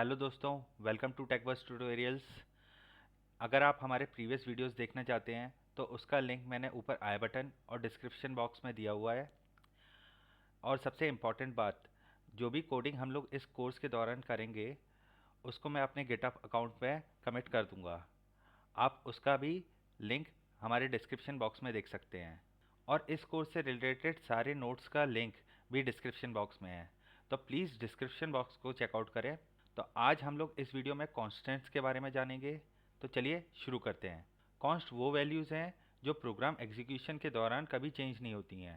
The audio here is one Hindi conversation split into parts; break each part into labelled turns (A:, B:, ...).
A: हेलो दोस्तों, वेलकम टू टेकबस ट्यूटोरियल्स। अगर आप हमारे प्रीवियस वीडियोस देखना चाहते हैं तो उसका लिंक मैंने ऊपर आई बटन और डिस्क्रिप्शन बॉक्स में दिया हुआ है। और सबसे इम्पॉर्टेंट बात, जो भी कोडिंग हम लोग इस कोर्स के दौरान करेंगे उसको मैं अपने गिटहब अकाउंट पे कमिट कर दूंगा। आप उसका भी लिंक हमारे डिस्क्रिप्शन बॉक्स में देख सकते हैं। और इस कोर्स से रिलेटेड सारे नोट्स का लिंक भी डिस्क्रिप्शन बॉक्स में है, तो प्लीज़ डिस्क्रिप्शन बॉक्स को चेकआउट करें। तो आज हम लोग इस वीडियो में कॉन्स्टेंट्स के बारे में जानेंगे। तो चलिए शुरू करते हैं। कॉन्स्ट वो वैल्यूज़ हैं जो प्रोग्राम एग्जीक्यूशन के दौरान कभी चेंज नहीं होती हैं।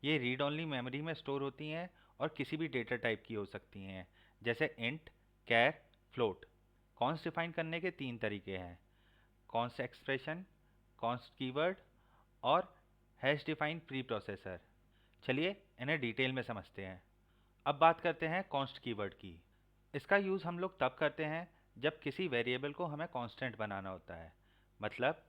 A: ये रीड ओनली मेमोरी में स्टोर होती हैं और किसी भी डेटा टाइप की हो सकती हैं, जैसे इंट, कैर, फ्लोट। कॉन्स्ट डिफाइन करने के तीन तरीके हैं: कॉन्स्ट एक्सप्रेशन, कॉन्स्ट कीवर्ड और हैश डिफाइन प्री प्रोसेसर। चलिए इन्हें डिटेल में समझते हैं। अब बात करते हैं कॉन्स्ट कीवर्ड की। इसका यूज़ हम लोग तब करते हैं जब किसी वेरिएबल को हमें कांस्टेंट बनाना होता है। मतलब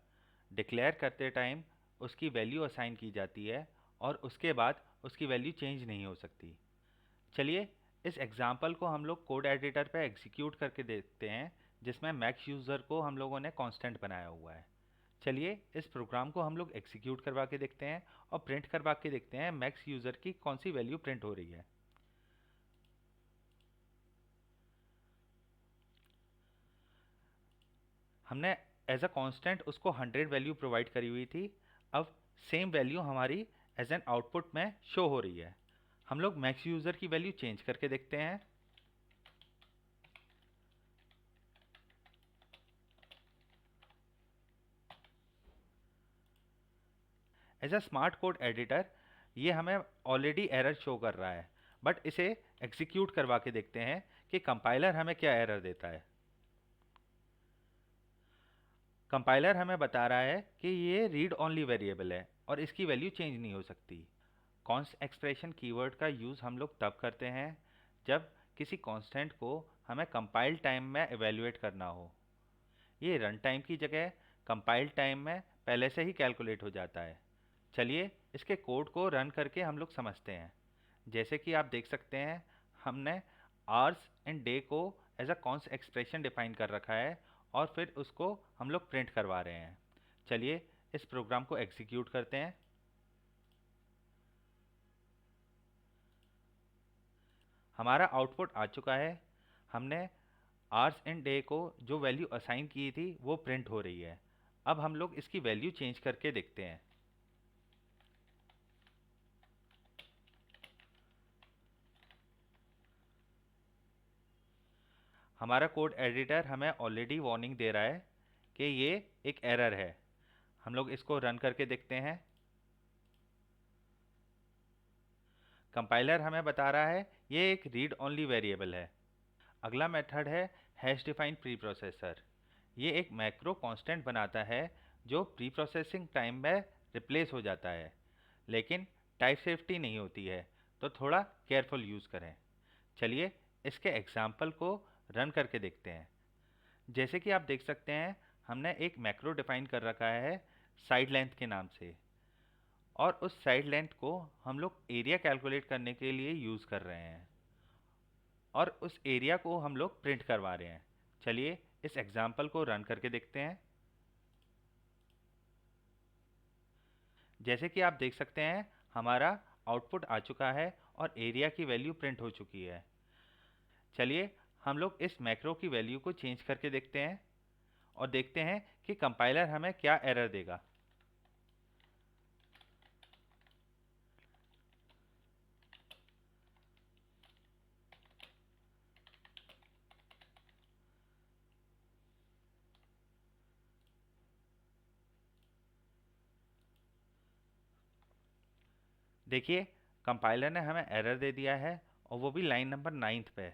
A: डिक्लेयर करते टाइम उसकी वैल्यू असाइन की जाती है और उसके बाद उसकी वैल्यू चेंज नहीं हो सकती। चलिए इस एग्जांपल को हम लोग कोड एडिटर पे एग्जीक्यूट करके देखते हैं, जिसमें मैक्स यूज़र को हम लोगों ने कांस्टेंट बनाया हुआ है। चलिए इस प्रोग्राम को हम लोग एग्जीक्यूट करवा के देखते हैं और प्रिंट करवा के देखते हैं मैक्स यूज़र की कौन सी वैल्यू प्रिंट हो रही है। हमने एज अ कांस्टेंट उसको 100 वैल्यू प्रोवाइड करी हुई थी। अब सेम वैल्यू हमारी एज एन आउटपुट में शो हो रही है। हम लोग मैक्स यूज़र की वैल्यू चेंज करके देखते हैं। As a smart code editor ये हमें ऑलरेडी एरर शो कर रहा है, बट इसे एग्जीक्यूट करवा के देखते हैं कि कंपाइलर हमें क्या एरर देता है। कंपाइलर हमें बता रहा है कि ये रीड ओनली वेरिएबल है और इसकी वैल्यू चेंज नहीं हो सकती। कॉन्स्ट एक्सप्रेशन कीवर्ड का यूज़ हम लोग तब करते हैं जब किसी कांस्टेंट को हमें कंपाइल टाइम में एवेल्युएट करना हो। ये रन टाइम की जगह कंपाइल टाइम में पहले से ही कैलकुलेट हो जाता है। चलिए इसके कोड को रन करके हम लोग समझते हैं। जैसे कि आप देख सकते हैं, हमने आवर्स एंड डे को as a const expression define कर रखा है और फिर उसको हम लोग प्रिंट करवा रहे हैं। चलिए इस प्रोग्राम को एग्जीक्यूट करते हैं। हमारा आउटपुट आ चुका है। हमने आवर्स एंड डे को जो वैल्यू असाइन की थी वो प्रिंट हो रही है। अब हम लोग इसकी वैल्यू चेंज करके देखते हैं। हमारा कोड एडिटर हमें ऑलरेडी वार्निंग दे रहा है कि ये एक एरर है। हम लोग इसको रन करके देखते हैं। कंपाइलर हमें बता रहा है ये एक रीड ओनली वेरिएबल है। अगला मेथड है हैश डिफाइन प्री प्रोसेसर। ये एक मैक्रो कांस्टेंट बनाता है जो प्री प्रोसेसिंग टाइम में रिप्लेस हो जाता है, लेकिन टाइप सेफ्टी नहीं होती है, तो थोड़ा केयरफुल यूज़ करें। चलिए इसके एग्जाम्पल को रन करके देखते हैं। जैसे कि आप देख सकते हैं, हमने एक मैक्रो डिफाइन कर रखा है साइड लेंथ के नाम से, और उस साइड लेंथ को हम लोग एरिया कैलकुलेट करने के लिए यूज़ कर रहे हैं और उस एरिया को हम लोग प्रिंट करवा रहे हैं। चलिए इस एग्जाम्पल को रन करके देखते हैं। जैसे कि आप देख सकते हैं, हमारा आउटपुट आ चुका है और एरिया की वैल्यू प्रिंट हो चुकी है। चलिए हम लोग इस मैक्रो की वैल्यू को चेंज करके देखते हैं और देखते हैं कि कंपाइलर हमें क्या एरर देगा। देखिए कंपाइलर ने हमें एरर दे दिया है, और वो भी लाइन नंबर 9 पे।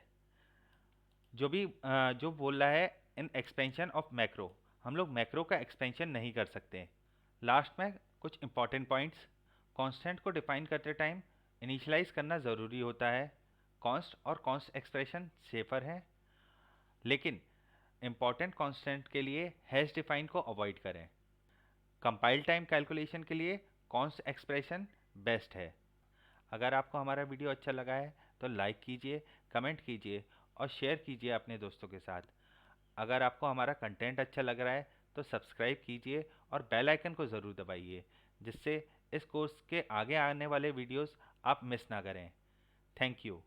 A: जो बोल रहा है इन एक्सपेंशन ऑफ मैक्रो, हम लोग मैक्रो का एक्सपेंशन नहीं कर सकते। लास्ट में कुछ इंपॉर्टेंट पॉइंट्स। कांस्टेंट को डिफाइन करते टाइम इनिशियलाइज करना ज़रूरी होता है। कॉन्स्ट और कॉन्स्ट एक्सप्रेशन सेफर है, लेकिन इंपॉर्टेंट कांस्टेंट के लिए हैश डिफाइन को अवॉइड करें। कंपाइल टाइम कैलकुलेशन के लिए कॉन्स्ट एक्सप्रेशन बेस्ट है। अगर आपको हमारा वीडियो अच्छा लगा है तो लाइक कीजिए, कमेंट कीजिए और शेयर कीजिए अपने दोस्तों के साथ। अगर आपको हमारा कंटेंट अच्छा लग रहा है तो सब्सक्राइब कीजिए और बेल आइकन को ज़रूर दबाइए, जिससे इस कोर्स के आगे आने वाले वीडियोस आप मिस ना करें। Thank you.